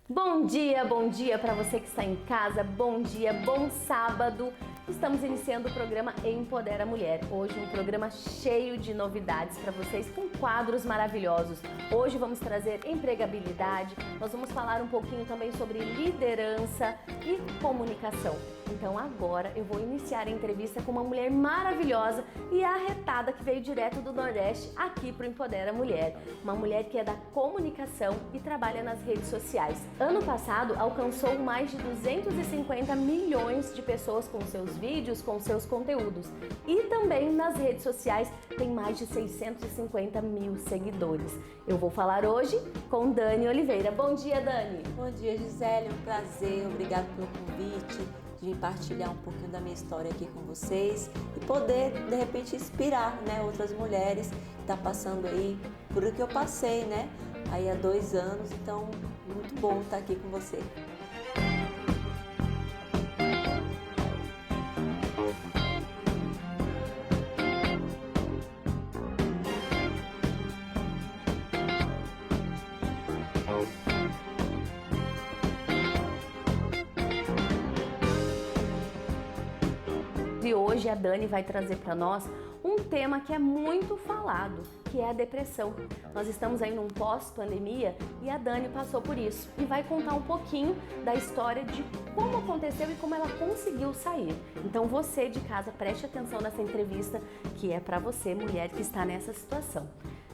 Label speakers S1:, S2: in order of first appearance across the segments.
S1: Bom dia para você que está em casa, bom dia, bom sábado. Estamos iniciando o programa Empodera a Mulher. Hoje um programa cheio de novidades para vocês, com quadros maravilhosos. Hoje vamos trazer empregabilidade, nós vamos falar um pouquinho também sobre liderança e comunicação. Então agora eu vou iniciar a entrevista com uma mulher maravilhosa e arretada que veio direto do Nordeste aqui para o Empodera a Mulher. Uma mulher que é da comunicação e trabalha nas redes sociais. Ano passado alcançou mais de 250 milhões de pessoas com seus vídeos, com seus conteúdos. E também nas redes sociais tem mais de 650 mil seguidores. Eu vou falar hoje com Dani Oliveira. Bom dia, Dani!
S2: Bom dia, Gisele. Um prazer. Obrigado pelo convite. De partilhar um pouquinho da minha história aqui com vocês e poder, de repente, inspirar, outras mulheres que estão passando aí por o que eu passei, aí há 2 anos. Então, muito bom estar aqui com você.
S1: E hoje a Dani vai trazer para nós um tema que é muito falado, que é a depressão. Nós estamos aí num pós-pandemia e a Dani passou por isso e vai contar um pouquinho da história de como aconteceu e como ela conseguiu sair. Então você de casa preste atenção nessa entrevista que é para você, mulher que está nessa situação.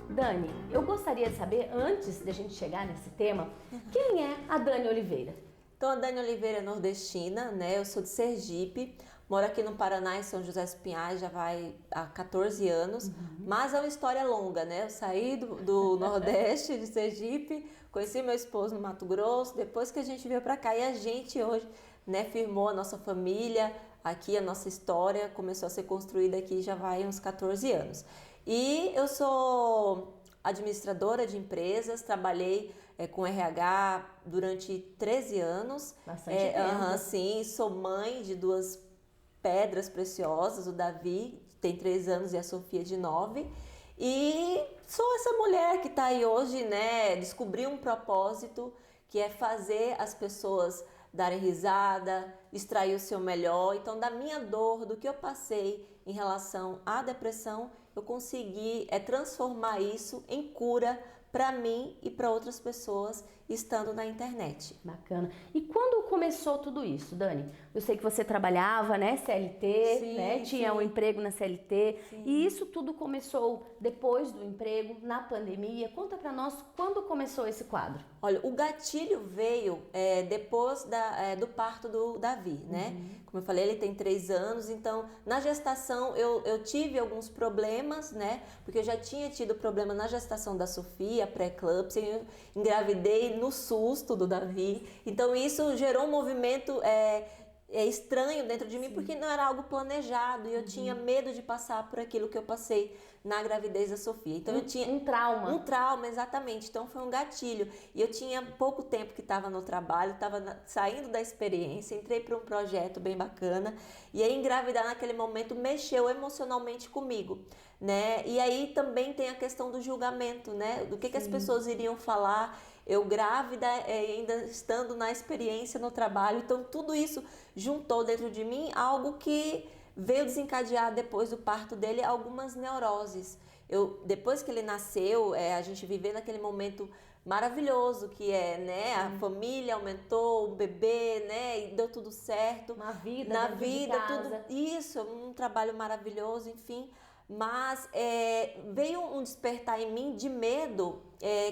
S1: Dani, eu gostaria de saber, antes de a gente chegar nesse tema, quem é a Dani Oliveira?
S2: Então, a Dani Oliveira é nordestina, eu sou de Sergipe, moro aqui no Paraná, em São José dos Pinhais, já vai há 14 anos, mas é uma história longa, Eu saí do Nordeste, de Sergipe, conheci meu esposo no Mato Grosso, depois que a gente veio pra cá e a gente hoje, firmou a nossa família, aqui a nossa história começou a ser construída aqui já vai uns 14 anos. E eu sou administradora de empresas, trabalhei com RH durante 13 anos.
S1: Bastante tempo.
S2: Sim, sou mãe de 2 pedras preciosas, o Davi tem 3 anos e a Sofia de 9. E sou essa mulher que está aí hoje, descobri um propósito que é fazer as pessoas darem risada, extrair o seu melhor. Então, da minha dor, do que eu passei em relação à depressão, eu consegui transformar isso em cura para mim e para outras pessoas estando na internet.
S1: Bacana. E quando começou tudo isso, Dani? Eu sei que você trabalhava, CLT,
S2: Sim,
S1: tinha um emprego na CLT.
S2: Sim.
S1: E isso tudo começou depois do emprego, na pandemia. Conta pra nós quando começou esse quadro.
S2: Olha, o gatilho veio depois do parto do Davi, Como eu falei, ele tem 3 anos, então na gestação eu tive alguns problemas, Porque eu já tinha tido problema na gestação da Sofia, pré-eclâmpsia, eu engravidei no susto do Davi, então isso gerou um movimento estranho dentro de mim, porque não era algo planejado e eu tinha medo de passar por aquilo que eu passei na gravidez da Sofia. Então eu tinha
S1: um trauma.
S2: Um trauma, exatamente. Então foi um gatilho. E eu tinha pouco tempo que estava no trabalho, estava saindo da experiência, entrei para um projeto bem bacana e aí engravidar naquele momento mexeu emocionalmente comigo, E aí também tem a questão do julgamento, Do que as pessoas iriam falar. Eu grávida, ainda estando na experiência no trabalho, então tudo isso juntou dentro de mim algo que veio desencadear depois do parto dele algumas neuroses. Depois que ele nasceu, a gente viveu naquele momento maravilhoso que a família aumentou, o bebê, e deu tudo certo.
S1: Uma vida
S2: na
S1: dentro
S2: vida,
S1: de casa.
S2: tudo isso, um trabalho maravilhoso, enfim. Mas veio um despertar em mim de medo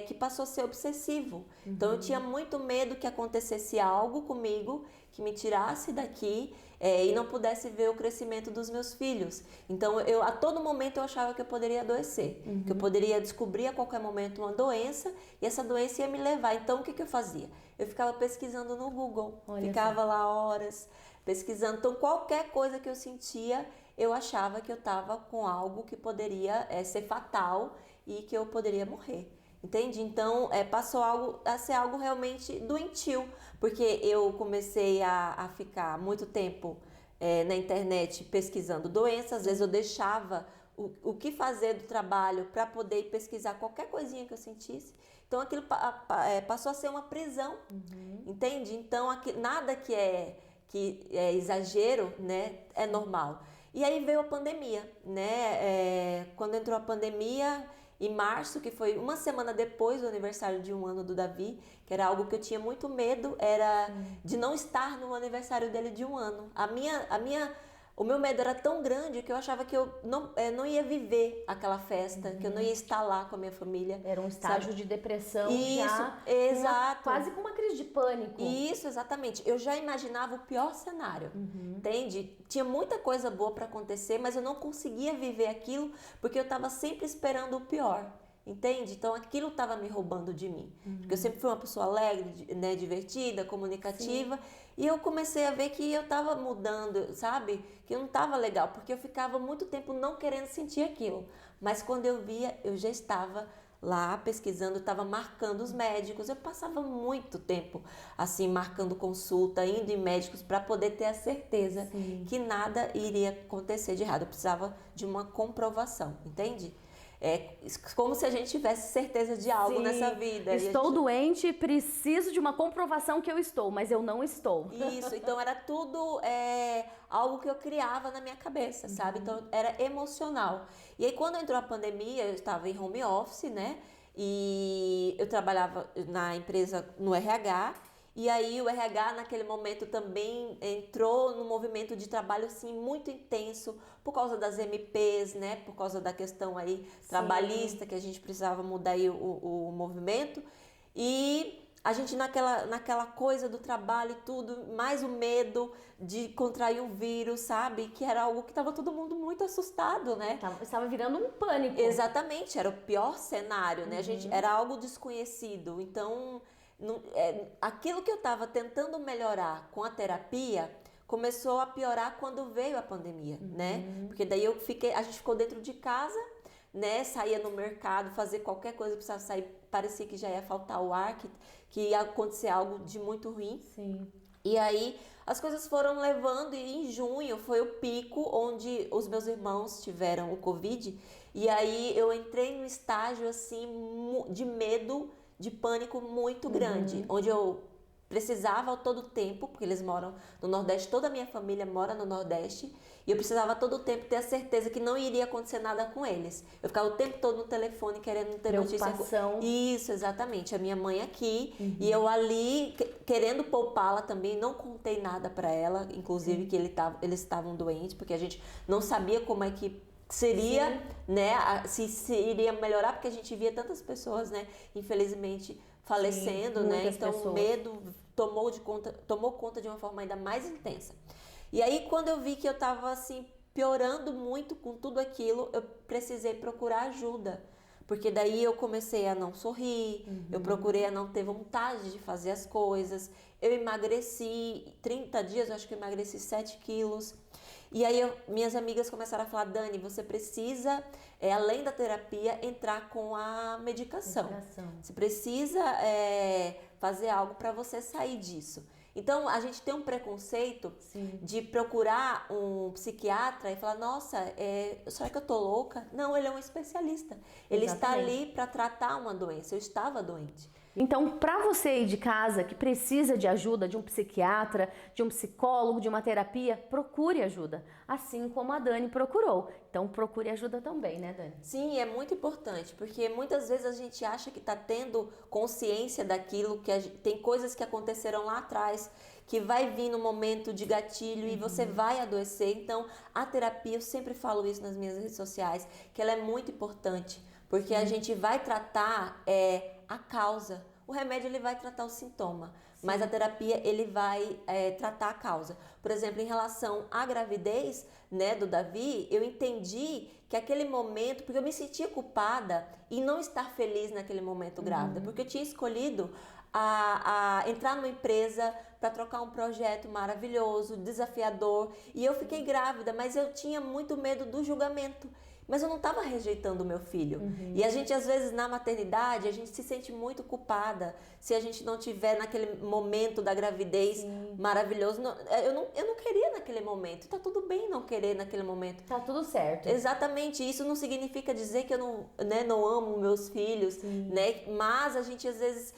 S2: que passou a ser obsessivo. Então eu tinha muito medo que acontecesse algo comigo, que me tirasse daqui e não pudesse ver o crescimento dos meus filhos. Então a todo momento eu achava que eu poderia adoecer, que eu poderia descobrir a qualquer momento uma doença e essa doença ia me levar. Então o que eu fazia? Eu ficava pesquisando no Google, ficava lá horas pesquisando. Então qualquer coisa que eu sentia, eu achava que eu estava com algo que poderia ser fatal e que eu poderia morrer. Entende? Então passou a ser algo realmente doentio, porque eu comecei a ficar muito tempo na internet pesquisando doenças. Às vezes eu deixava o que fazer do trabalho para poder pesquisar qualquer coisinha que eu sentisse. Então aquilo passou a ser uma prisão, entende? Então nada que é exagero, né, é normal. E aí veio a pandemia, né? Quando entrou a pandemia, em março, que foi uma semana depois do aniversário de 1 ano do Davi, que era algo que eu tinha muito medo, era de não estar no aniversário dele de 1 ano. O meu medo era tão grande que eu achava que eu não ia viver aquela festa, que eu não ia estar lá com a minha família.
S1: Era um estágio de depressão já.
S2: Exato.
S1: Quase com uma crise de pânico.
S2: Isso, exatamente. Eu já imaginava o pior cenário, entende? Tinha muita coisa boa para acontecer, mas eu não conseguia viver aquilo porque eu estava sempre esperando o pior. Entende? Então aquilo estava me roubando de mim. Porque eu sempre fui uma pessoa alegre, né, divertida, comunicativa. Sim. E eu comecei a ver que eu estava mudando, sabe? Que eu não estava legal, porque eu ficava muito tempo não querendo sentir aquilo. Mas quando eu via, eu já estava lá pesquisando, estava marcando os médicos. Eu passava muito tempo assim, marcando consulta, indo em médicos para poder ter a certeza que nada iria acontecer de errado. Eu precisava de uma comprovação, entende? É como se a gente tivesse certeza de algo nessa vida.
S1: Estou doente, preciso de uma comprovação que eu estou, mas eu não estou.
S2: Isso, então era tudo algo que eu criava na minha cabeça, sabe? Então era emocional. E aí quando entrou a pandemia, eu estava em home office, né? E eu trabalhava na empresa no RH. E aí o RH naquele momento também entrou no movimento de trabalho assim muito intenso por causa das MPs, né? Por causa da questão aí trabalhista, que a gente precisava mudar aí o movimento. E a gente naquela coisa do trabalho e tudo, mais o medo de contrair um vírus, sabe? Que era algo que estava todo mundo muito assustado, né?
S1: Estava virando um pânico.
S2: Exatamente, era o pior cenário, né? Era algo desconhecido, então... aquilo que eu estava tentando melhorar com a terapia começou a piorar quando veio a pandemia, né? Porque daí a gente ficou dentro de casa, né? Saía no mercado, fazer qualquer coisa, precisava sair, parecia que já ia faltar o ar, que ia acontecer algo de muito ruim.
S1: Sim.
S2: E aí as coisas foram levando e em junho foi o pico onde os meus irmãos tiveram o Covid e aí eu entrei num estágio assim de medo, de pânico muito grande, onde eu precisava a todo tempo, porque eles moram no Nordeste, toda a minha família mora no Nordeste, e eu precisava a todo tempo ter a certeza que não iria acontecer nada com eles. Eu ficava o tempo todo no telefone querendo ter notícia. Isso, exatamente. A minha mãe aqui, e eu ali querendo poupá-la também, não contei nada para ela, inclusive que eles estavam doentes, porque a gente não sabia como é que seria, né, se iria melhorar, porque a gente via tantas pessoas, né, infelizmente falecendo, né, então o medo tomou conta de uma forma ainda mais intensa. E aí quando eu vi que eu estava assim piorando muito com tudo aquilo, eu precisei procurar ajuda, porque daí eu comecei a não sorrir, eu procurei a não ter vontade de fazer as coisas, eu emagreci 30 dias, eu acho que eu emagreci 7 quilos. E aí minhas amigas começaram a falar, Dani, você precisa, além da terapia, entrar com a medicação. Você precisa fazer algo para você sair disso. Então, a gente tem um preconceito de procurar um psiquiatra e falar, nossa, será que eu tô louca? Não, ele é um especialista. Ele está ali para tratar uma doença. Eu estava doente.
S1: Então, para você aí de casa que precisa de ajuda de um psiquiatra, de um psicólogo, de uma terapia, procure ajuda, assim como a Dani procurou. Então, procure ajuda também, né, Dani?
S2: Sim, é muito importante, porque muitas vezes a gente acha que está tendo consciência daquilo, tem coisas que aconteceram lá atrás, que vai vir no momento de gatilho e você vai adoecer. Então, a terapia, eu sempre falo isso nas minhas redes sociais, que ela é muito importante, porque a gente vai tratar a causa. O remédio ele vai tratar o sintoma, mas a terapia ele vai tratar a causa. Por exemplo, em relação à gravidez, né, do Davi, eu entendi que aquele momento, porque eu me sentia culpada em não estar feliz naquele momento grávida, porque eu tinha escolhido a entrar numa empresa para trocar um projeto maravilhoso, desafiador, e eu fiquei grávida, mas eu tinha muito medo do julgamento. mas eu não estava rejeitando o meu filho. E a gente, às vezes, na maternidade, a gente se sente muito culpada se a gente não tiver naquele momento da gravidez maravilhoso. Eu não queria naquele momento. Tá tudo bem não querer naquele momento.
S1: Tá tudo certo.
S2: Exatamente. Isso não significa dizer que eu não amo meus filhos, né? Mas a gente, às vezes,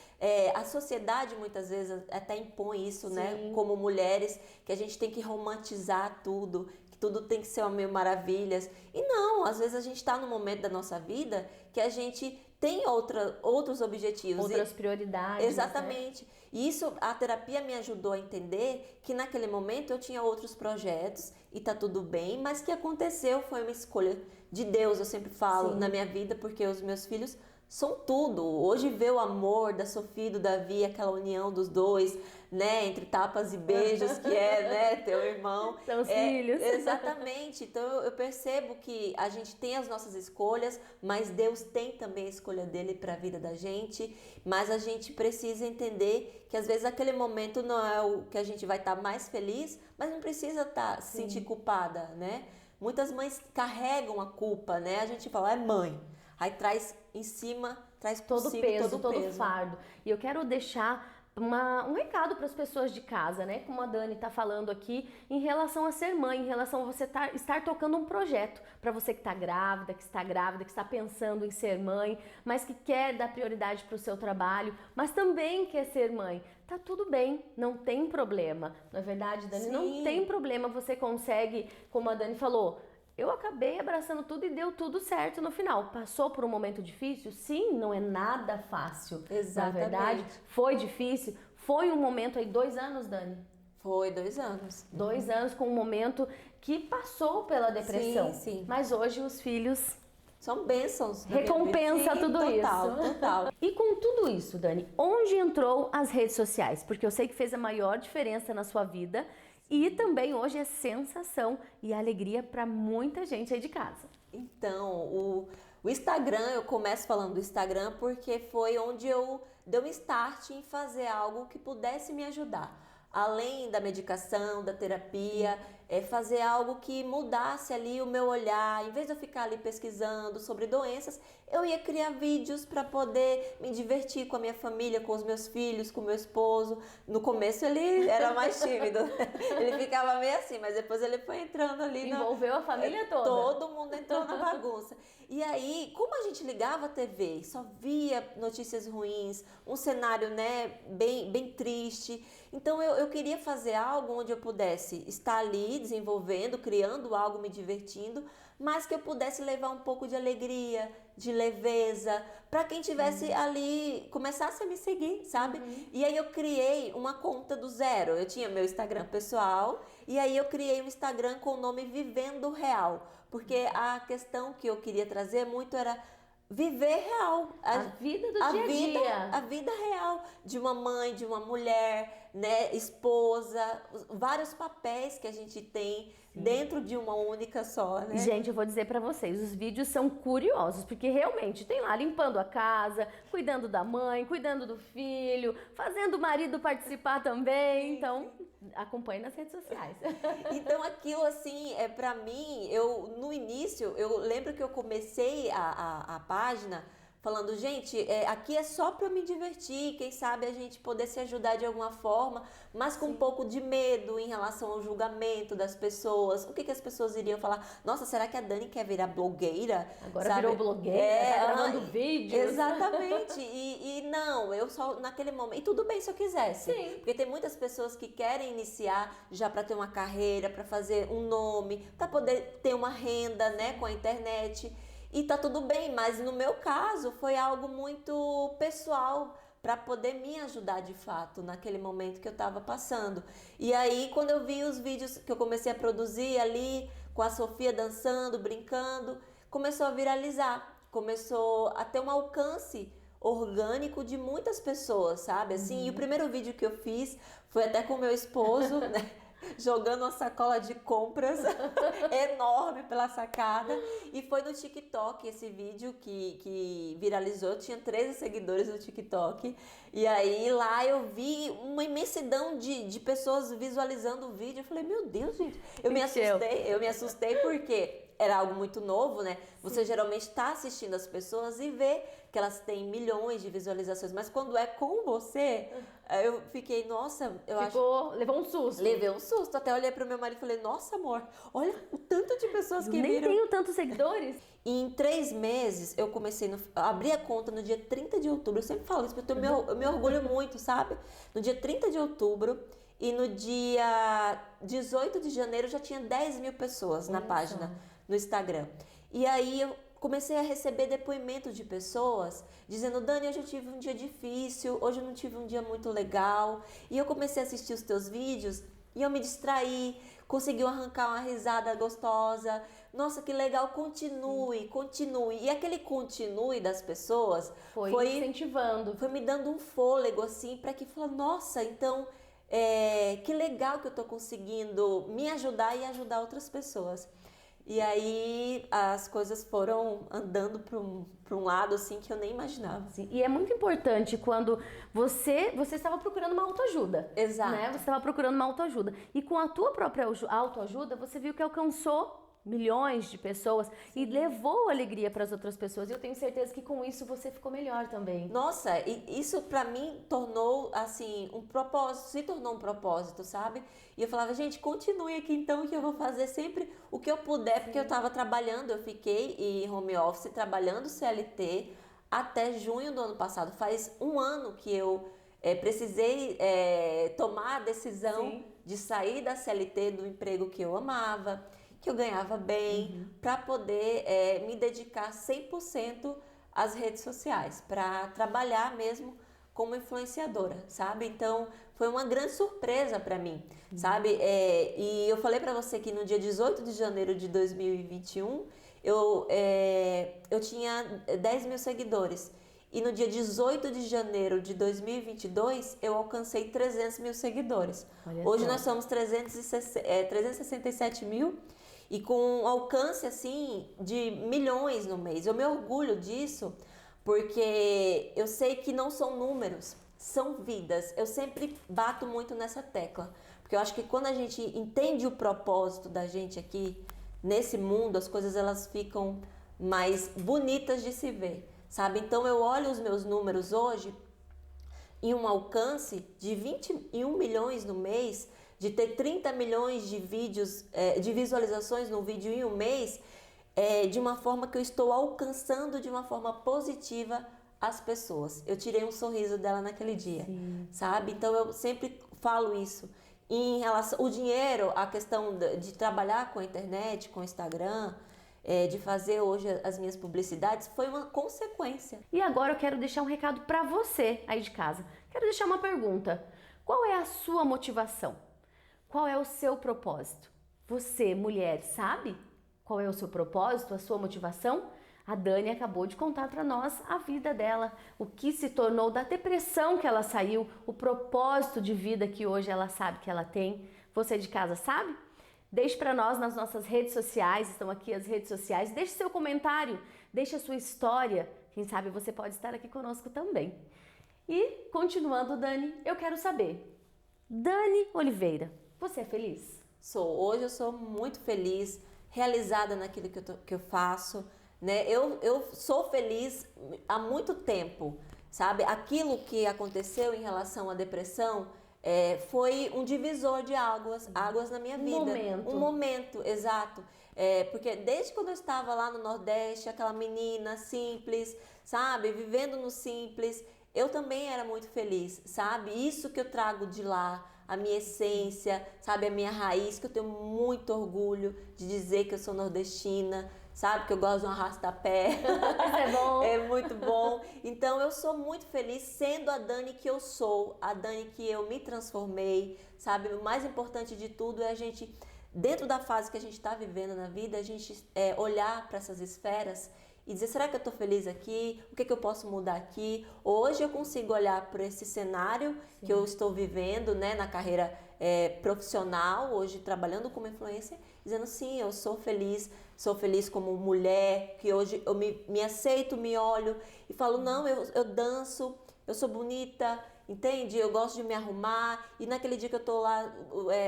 S2: a sociedade, muitas vezes, até impõe isso, né? Como mulheres, que a gente tem que romantizar tudo, tudo tem que ser uma mil maravilhas. E não, às vezes a gente está num momento da nossa vida que a gente tem outros objetivos.
S1: Outras prioridades.
S2: Exatamente. Né? E isso, a terapia me ajudou a entender que naquele momento eu tinha outros projetos e tá tudo bem, mas que aconteceu, foi uma escolha de Deus, eu sempre falo, na minha vida, porque os meus filhos são tudo. Hoje ver o amor da Sofia e do Davi, aquela união dos dois, né, entre tapas e beijos, que né, teu irmão.
S1: São os filhos.
S2: Exatamente. Então eu percebo que a gente tem as nossas escolhas, mas Deus tem também a escolha dele para a vida da gente. Mas a gente precisa entender que às vezes aquele momento não é o que a gente vai estar mais feliz, mas não precisa se sentir culpada, né? Muitas mães carregam a culpa, né? A gente fala, é mãe. Aí traz em cima, traz
S1: todo o
S2: peso,
S1: todo o fardo. E eu quero deixar um recado para as pessoas de casa, né? Como a Dani está falando aqui, em relação a ser mãe, em relação a você estar tocando um projeto. Para você que está grávida, que está pensando em ser mãe, mas que quer dar prioridade para o seu trabalho, mas também quer ser mãe. Tá tudo bem, não tem problema. Não é verdade, Dani?
S2: Sim.
S1: Não tem problema, você consegue, como a Dani falou, eu acabei abraçando tudo e deu tudo certo no final. Passou por um momento difícil? Sim, não é nada fácil.
S2: Exatamente.
S1: Na verdade, foi difícil. Foi um momento aí, 2 anos, Dani?
S2: Foi 2 anos.
S1: 2 anos com um momento que passou pela depressão.
S2: Sim.
S1: Mas hoje os filhos...
S2: São bênçãos.
S1: Recompensa tudo
S2: total,
S1: isso.
S2: Total.
S1: E com tudo isso, Dani, onde entrou as redes sociais? Porque eu sei que fez a maior diferença na sua vida. E também hoje é sensação e alegria para muita gente aí de casa.
S2: Então, o Instagram, eu começo falando do Instagram porque foi onde eu dei um start em fazer algo que pudesse me ajudar. Além da medicação, da terapia, fazer algo que mudasse ali o meu olhar. Em vez de eu ficar ali pesquisando sobre doenças, eu ia criar vídeos para poder me divertir com a minha família, com os meus filhos, com o meu esposo. No começo ele era mais tímido, ele ficava meio assim, mas depois ele foi entrando ali.
S1: Envolveu a família toda.
S2: Todo mundo entrou na bagunça. E aí, como a gente ligava a TV e só via notícias ruins, um cenário, né, bem triste. Então eu queria fazer algo onde eu pudesse estar ali desenvolvendo, criando algo, me divertindo, mas que eu pudesse levar um pouco de alegria, de leveza, para quem tivesse ali, começasse a me seguir, sabe? E aí eu criei uma conta do zero. Eu tinha meu Instagram pessoal e aí eu criei um Instagram com o nome Vivendo Real, porque a questão que eu queria trazer muito era viver real.
S1: A vida do dia a dia.
S2: A vida real de uma mãe, de uma mulher, né, esposa, vários papéis que a gente tem dentro de uma única só, né?
S1: Gente, eu vou dizer pra vocês, os vídeos são curiosos, porque realmente tem lá limpando a casa, cuidando da mãe, cuidando do filho, fazendo o marido participar também, então acompanhe nas redes sociais.
S2: Então aquilo assim, pra mim, no início, eu lembro que eu comecei a página falando, gente, aqui é só para eu me divertir, quem sabe a gente poder se ajudar de alguma forma, mas com um pouco de medo em relação ao julgamento das pessoas. O que as pessoas iriam falar? Nossa, será que a Dani quer virar blogueira?
S1: Agora virou blogueira, tá gravando vídeos.
S2: Exatamente. E não, eu só naquele momento... E tudo bem se eu quisesse.
S1: Sim.
S2: Porque tem muitas pessoas que querem iniciar já para ter uma carreira, para fazer um nome, para poder ter uma renda, né, com a internet. E tá tudo bem, mas no meu caso foi algo muito pessoal para poder me ajudar de fato naquele momento que eu estava passando. E aí quando eu vi os vídeos que eu comecei a produzir ali com a Sofia dançando, brincando, começou a viralizar, começou a ter um alcance orgânico de muitas pessoas, sabe? Assim, e o primeiro vídeo que eu fiz foi até com meu esposo, né? Jogando uma sacola de compras enorme pela sacada. E foi no TikTok esse vídeo que viralizou. Eu tinha 13 seguidores no TikTok. E aí lá eu vi uma imensidão de pessoas visualizando o vídeo. Eu falei, meu Deus, gente. Eu me assustei porque era algo muito novo, né? Você geralmente está assistindo as pessoas e vê que elas têm milhões de visualizações, mas quando é com você, eu fiquei, nossa,
S1: levou um susto.
S2: Levei um susto, até olhei pro meu marido e falei, nossa amor, olha o tanto de pessoas que
S1: nem
S2: viram.
S1: tenho tantos seguidores.
S2: E em 3 meses, eu abri a conta no dia 30 de outubro, eu sempre falo isso, porque eu me orgulho muito, sabe? No dia 30 de outubro e no dia 18 de janeiro já tinha 10 mil pessoas na página, no Instagram. E aí eu comecei a receber depoimentos de pessoas dizendo, Dani, hoje eu tive um dia difícil, hoje eu não tive um dia muito legal. E eu comecei a assistir os teus vídeos e eu me distraí, consegui arrancar uma risada gostosa. Nossa, que legal, continue. E aquele continue das pessoas
S1: foi incentivando.
S2: Foi me dando um fôlego, assim, para que fala, nossa, então, que legal que eu tô conseguindo me ajudar e ajudar outras pessoas. E aí as coisas foram andando para um lado assim que eu nem imaginava.
S1: Sim. E é muito importante quando você estava procurando uma autoajuda.
S2: Exato.
S1: Né? Você estava procurando uma autoajuda. E com a tua própria autoajuda, você viu que alcançou milhões de pessoas e levou alegria para as outras pessoas. E eu tenho certeza que com isso você ficou melhor também.
S2: Nossa, e isso para mim tornou assim um propósito, se tornou um propósito, sabe? E eu falava, gente, continue aqui então que eu vou fazer sempre o que eu puder, porque eu estava trabalhando, eu fiquei em home office trabalhando CLT até junho do ano passado. Faz um ano que eu precisei tomar a decisão de sair da CLT, do emprego que eu amava, que eu ganhava bem, para poder me dedicar 100% às redes sociais, para trabalhar mesmo como influenciadora, sabe? Então, foi uma grande surpresa para mim, sabe? E eu falei para você que no dia 18 de janeiro de 2021, eu tinha 10 mil seguidores. E no dia 18 de janeiro de 2022, eu alcancei 300 mil seguidores. Hoje nós somos 367 mil. E com um alcance, assim, de milhões no mês. Eu me orgulho disso, porque eu sei que não são números, são vidas. Eu sempre bato muito nessa tecla. Porque eu acho que quando a gente entende o propósito da gente aqui, nesse mundo, as coisas elas ficam mais bonitas de se ver, sabe? Então eu olho os meus números hoje em um alcance de 21 milhões no mês, de ter 30 milhões de vídeos, de visualizações no vídeo em um mês, de uma forma que eu estou alcançando de uma forma positiva as pessoas. Eu tirei um sorriso dela naquele dia, sabe? Então eu sempre falo isso. Em relação ao dinheiro, a questão de trabalhar com a internet, com o Instagram, de fazer hoje as minhas publicidades, foi uma consequência.
S1: E agora eu quero deixar um recado para você aí de casa. Quero deixar uma pergunta. Qual é a sua motivação? Qual é o seu propósito? Você, mulher, sabe qual é o seu propósito, a sua motivação? A Dani acabou de contar para nós a vida dela, o que se tornou da depressão que ela saiu, o propósito de vida que hoje ela sabe que ela tem. Você de casa sabe? Deixe para nós nas nossas redes sociais, estão aqui as redes sociais, deixe seu comentário, deixe a sua história, quem sabe você pode estar aqui conosco também. E, continuando, Dani, eu quero saber, Dani Oliveira, você é feliz?
S2: Hoje eu sou muito feliz, realizada naquilo que eu faço, né? Eu sou feliz há muito tempo, sabe? Aquilo que aconteceu em relação à depressão foi um divisor de águas na minha vida. Um momento, exato. Porque desde quando eu estava lá no Nordeste, aquela menina simples, sabe? Vivendo no simples, eu também era muito feliz, sabe? Isso que eu trago de lá, a minha essência, sabe? A minha raiz, que eu tenho muito orgulho de dizer que eu sou nordestina, sabe? Que eu gosto de um arrasta-pé.
S1: Isso é bom.
S2: É muito bom. Então, eu sou muito feliz sendo a Dani que eu sou, a Dani que eu me transformei, sabe? O mais importante de tudo é a gente, dentro da fase que a gente está vivendo na vida, a gente olhar para essas esferas e dizer, será que eu estou feliz aqui? O que eu posso mudar aqui? Hoje eu consigo olhar para esse cenário que eu estou vivendo, né, na carreira profissional, hoje trabalhando como influencer, dizendo sim, eu sou feliz como mulher, que hoje eu me aceito, me olho e falo, não, eu danço, eu sou bonita entende? Eu gosto de me arrumar e naquele dia que eu tô lá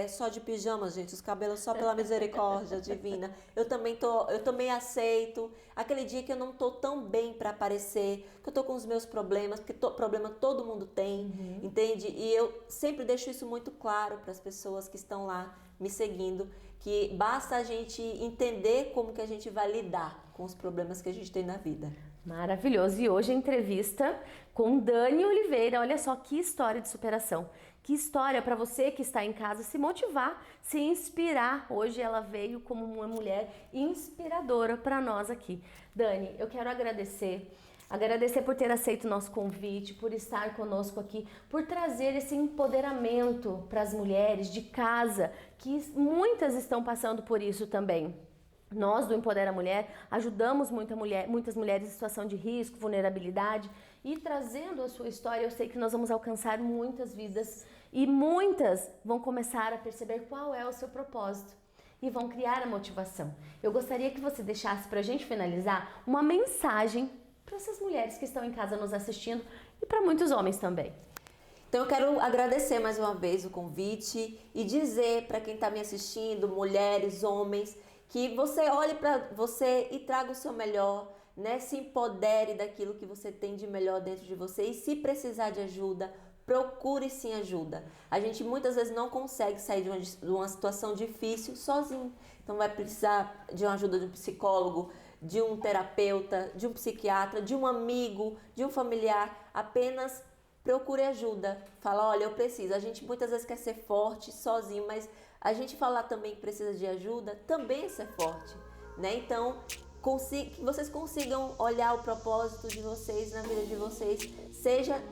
S2: só de pijama, gente, os cabelos só pela misericórdia divina, eu também aceito. Aquele dia que eu não tô tão bem para aparecer, que eu tô com os meus problemas, porque problema todo mundo tem, entende? E eu sempre deixo isso muito claro para as pessoas que estão lá me seguindo, que basta a gente entender como que a gente vai lidar com os problemas que a gente tem na vida.
S1: Maravilhoso. E hoje a entrevista com Dani Oliveira. Olha só que história de superação. Que história para você que está em casa se motivar, se inspirar. Hoje ela veio como uma mulher inspiradora para nós aqui. Dani, eu quero agradecer por ter aceito o nosso convite, por estar conosco aqui, por trazer esse empoderamento para as mulheres de casa, que muitas estão passando por isso também. Nós, do Empodera Mulher, ajudamos muitas mulheres em situação de risco, vulnerabilidade, e trazendo a sua história, eu sei que nós vamos alcançar muitas vidas e muitas vão começar a perceber qual é o seu propósito e vão criar a motivação. Eu gostaria que você deixasse, para a gente finalizar, uma mensagem para essas mulheres que estão em casa nos assistindo e para muitos homens também.
S2: Então eu quero agradecer mais uma vez o convite e dizer para quem está me assistindo, mulheres, homens, que você olhe para você e traga o seu melhor, né? Se empodere daquilo que você tem de melhor dentro de você e se precisar de ajuda, procure sim ajuda. A gente muitas vezes não consegue sair de uma situação difícil sozinho. Então vai precisar de uma ajuda de um psicólogo, de um terapeuta, de um psiquiatra, de um amigo, de um familiar. Apenas procure ajuda. Fala, olha, eu preciso. A gente muitas vezes quer ser forte sozinho, mas a gente falar também que precisa de ajuda também é ser forte, né? Então, que vocês consigam olhar o propósito de vocês na vida de vocês, seja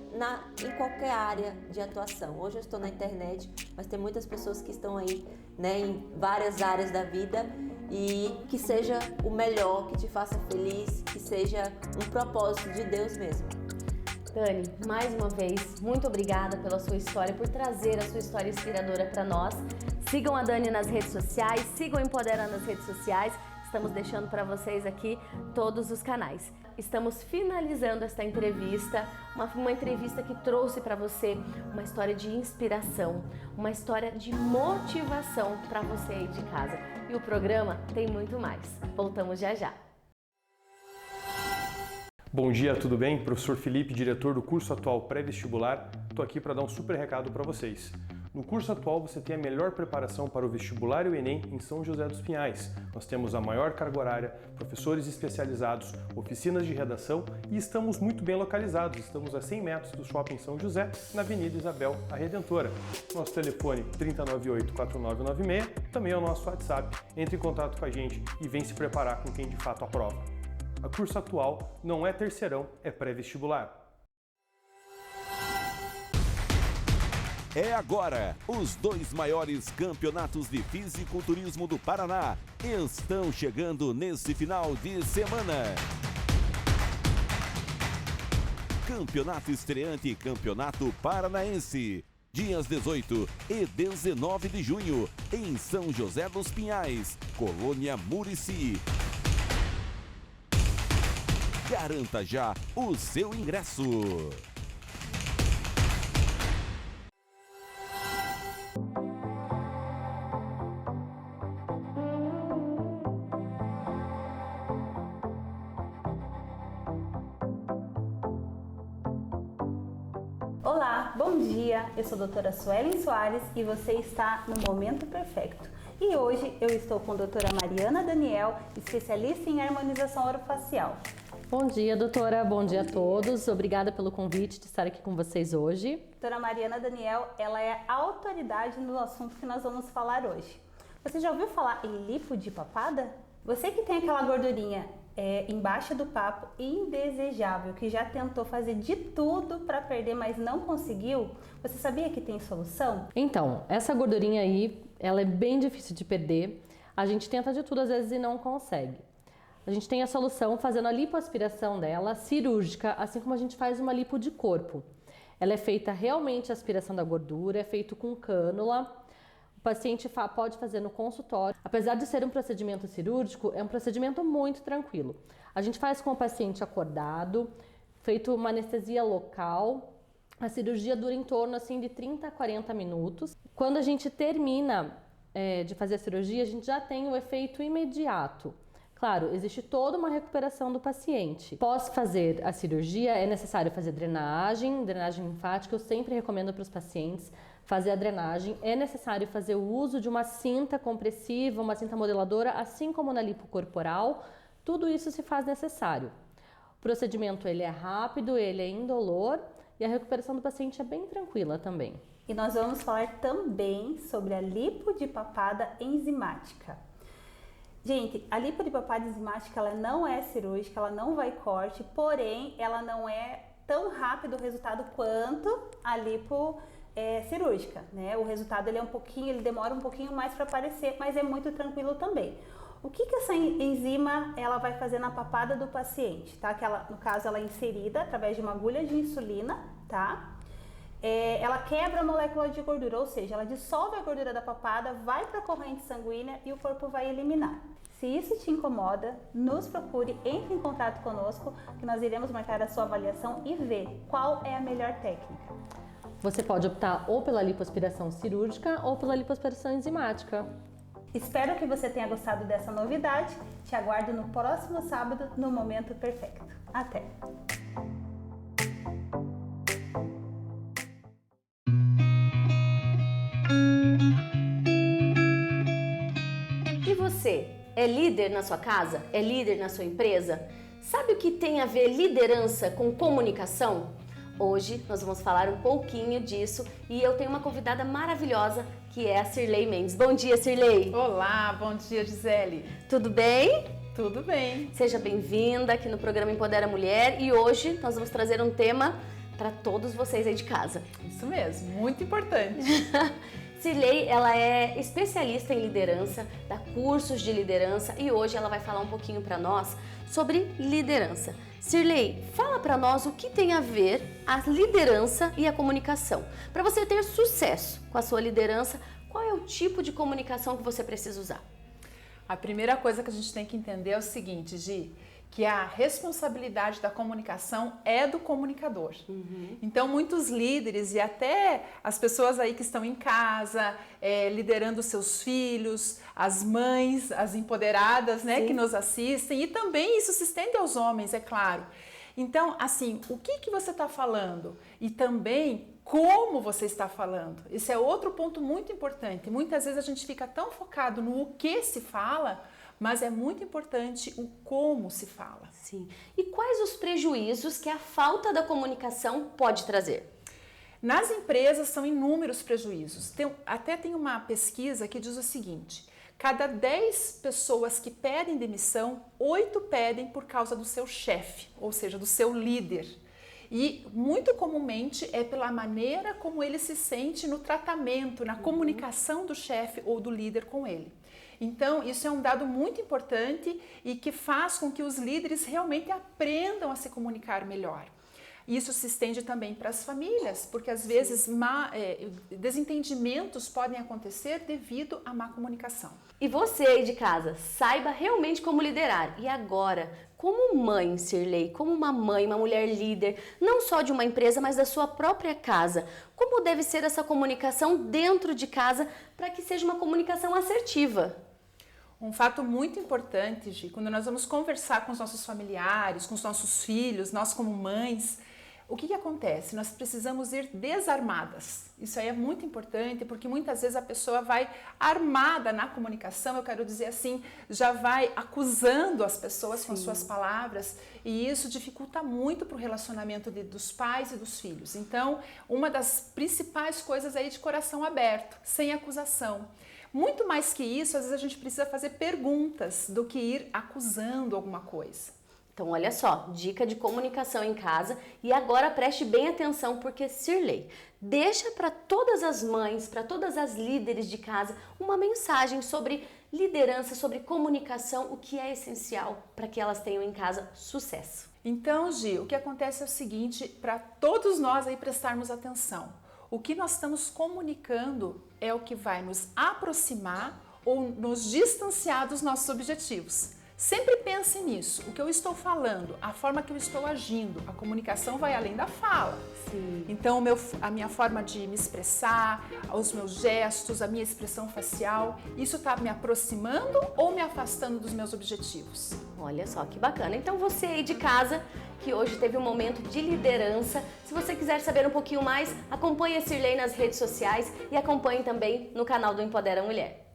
S2: em qualquer área de atuação. Hoje eu estou na internet, mas tem muitas pessoas que estão aí, né, em várias áreas da vida, e que seja o melhor, que te faça feliz, que seja um propósito de Deus mesmo.
S1: Dani, mais uma vez, muito obrigada pela sua história, por trazer a sua história inspiradora para nós. Sigam a Dani nas redes sociais, sigam o Empodera nas redes sociais. Estamos deixando para vocês aqui todos os canais. Estamos finalizando esta entrevista, uma entrevista que trouxe para você uma história de inspiração, uma história de motivação para você aí de casa. E o programa tem muito mais. Voltamos já já.
S3: Bom dia, tudo bem? Professor Felipe, diretor do curso atual pré-vestibular. Estou aqui para dar um super recado para vocês. No curso atual você tem a melhor preparação para o vestibular e o Enem em São José dos Pinhais. Nós temos a maior carga horária, professores especializados, oficinas de redação e estamos muito bem localizados. Estamos a 100 metros do Shopping São José, na Avenida Isabel a Redentora. Nosso telefone 3098-4996, também é o nosso WhatsApp. Entre em contato com a gente e vem se preparar com quem de fato aprova. A curso atual não é terceirão, é pré-vestibular.
S4: É agora! Os 2 maiores campeonatos de fisiculturismo do Paraná estão chegando nesse final de semana. Campeonato estreante e Campeonato Paranaense. Dias 18 e 19 de junho, em São José dos Pinhais, Colônia Murici. Garanta já o seu ingresso.
S5: Olá, bom dia! Eu sou a doutora Suelen Soares e você está no Momento Perfecto. E hoje eu estou com a doutora Mariana Daniel, especialista em harmonização orofacial.
S6: Bom dia, doutora. Bom dia a todos. Obrigada pelo convite de estar aqui com vocês hoje.
S5: Doutora Mariana Daniel, ela é a autoridade no assunto que nós vamos falar hoje. Você já ouviu falar em lipo de papada? Você que tem aquela gordurinha embaixo do papo indesejável, que já tentou fazer de tudo para perder, mas não conseguiu, você sabia que tem solução?
S6: Então, essa gordurinha aí, ela é bem difícil de perder. A gente tenta de tudo às vezes e não consegue. A gente tem a solução fazendo a lipoaspiração dela, cirúrgica, assim como a gente faz uma lipo de corpo. Ela é feita realmente a aspiração da gordura, é feito com cânula. O paciente pode fazer no consultório. Apesar de ser um procedimento cirúrgico, é um procedimento muito tranquilo. A gente faz com o paciente acordado, feito uma anestesia local, A cirurgia dura em torno assim de 30 a 40 minutos. Quando a gente termina de fazer a cirurgia, a gente já tem o efeito imediato. Claro, existe toda uma recuperação do paciente. Após fazer a cirurgia, é necessário fazer drenagem linfática. Eu sempre recomendo para os pacientes fazer a drenagem. É necessário fazer o uso de uma cinta compressiva, uma cinta modeladora, assim como na lipo corporal. Tudo isso se faz necessário. O procedimento ele é rápido, ele é indolor e a recuperação do paciente é bem tranquila também.
S5: E nós vamos falar também sobre a lipo de papada enzimática. Gente, a lipo de papada enzimática ela não é cirúrgica, ela não vai corte, porém ela não é tão rápido o resultado quanto a lipo cirúrgica, né? O resultado ele demora um pouquinho mais para aparecer, mas é muito tranquilo também. O que essa enzima ela vai fazer na papada do paciente, tá? Que ela, no caso ela é inserida através de uma agulha de insulina, tá? Ela quebra a molécula de gordura, ou seja, ela dissolve a gordura da papada, vai para a corrente sanguínea e o corpo vai eliminar. Se isso te incomoda, nos procure, entre em contato conosco, que nós iremos marcar a sua avaliação e ver qual é a melhor técnica.
S6: Você pode optar ou pela lipoaspiração cirúrgica ou pela lipoaspiração enzimática.
S5: Espero que você tenha gostado dessa novidade. Te aguardo no próximo sábado, no Momento Perfeito. Até!
S1: E você, é líder na sua casa? É líder na sua empresa? Sabe o que tem a ver liderança com comunicação? Hoje nós vamos falar um pouquinho disso e eu tenho uma convidada maravilhosa que é a Cirlei Mendes. Bom dia, Cirlei!
S7: Olá, bom dia, Gisele!
S1: Tudo bem?
S7: Tudo bem!
S1: Seja bem-vinda aqui no programa Empodera Mulher e hoje nós vamos trazer um tema para todos vocês aí de casa.
S7: Isso mesmo, muito importante!
S1: Cirlei, ela é especialista em liderança, dá cursos de liderança e hoje ela vai falar um pouquinho para nós sobre liderança. Cirlei, fala para nós o que tem a ver a liderança e a comunicação. Para você ter sucesso com a sua liderança, qual é o tipo de comunicação que você precisa usar?
S7: A primeira coisa que a gente tem que entender é o seguinte, Gi, que a responsabilidade da comunicação é do comunicador. Então, muitos líderes e até as pessoas aí que estão em casa, liderando seus filhos, as mães, as empoderadas, né, que nos assistem, e também isso se estende aos homens, é claro. Então, assim, o que você está falando? E também como você está falando. Esse é outro ponto muito importante. Muitas vezes a gente fica tão focado no que se fala, mas é muito importante o como se fala.
S1: Sim. E quais os prejuízos que a falta da comunicação pode trazer?
S7: Nas empresas são inúmeros prejuízos. Até tem uma pesquisa que diz o seguinte: cada 10 pessoas que pedem demissão, 8 pedem por causa do seu chefe, ou seja, do seu líder. E muito comumente é pela maneira como ele se sente no tratamento, na comunicação do chefe ou do líder com ele. Então, isso é um dado muito importante e que faz com que os líderes realmente aprendam a se comunicar melhor. Isso se estende também para as famílias, porque às vezes desentendimentos podem acontecer devido à má comunicação.
S1: E você aí de casa, saiba realmente como liderar. E agora, como mãe, Cirlei, como uma mãe, uma mulher líder, não só de uma empresa, mas da sua própria casa, como deve ser essa comunicação dentro de casa para que seja uma comunicação assertiva?
S7: Um fato muito importante, Gi, quando nós vamos conversar com os nossos familiares, com os nossos filhos, nós como mães, o que acontece? Nós precisamos ir desarmadas. Isso aí é muito importante porque muitas vezes a pessoa vai armada na comunicação, eu quero dizer assim, já vai acusando as pessoas com suas palavras e isso dificulta muito para o relacionamento dos pais e dos filhos. Então, uma das principais coisas é ir de coração aberto, sem acusação. Muito mais que isso, às vezes a gente precisa fazer perguntas do que ir acusando alguma coisa.
S1: Então, olha só, dica de comunicação em casa e agora preste bem atenção porque Cirlei deixa para todas as mães, para todas as líderes de casa uma mensagem sobre liderança, sobre comunicação, o que é essencial para que elas tenham em casa sucesso.
S7: Então, Gi, o que acontece é o seguinte, para todos nós aí prestarmos atenção. O que nós estamos comunicando é o que vai nos aproximar ou nos distanciar dos nossos objetivos. Sempre pense nisso, o que eu estou falando, a forma que eu estou agindo, a comunicação vai além da fala.
S1: Sim.
S7: Então, a minha forma de me expressar, os meus gestos, a minha expressão facial, isso está me aproximando ou me afastando dos meus objetivos?
S1: Olha só que bacana. Então você aí de casa, que hoje teve um momento de liderança, se você quiser saber um pouquinho mais, acompanhe a Sirlei nas redes sociais e acompanhe também no canal do Empodera Mulher.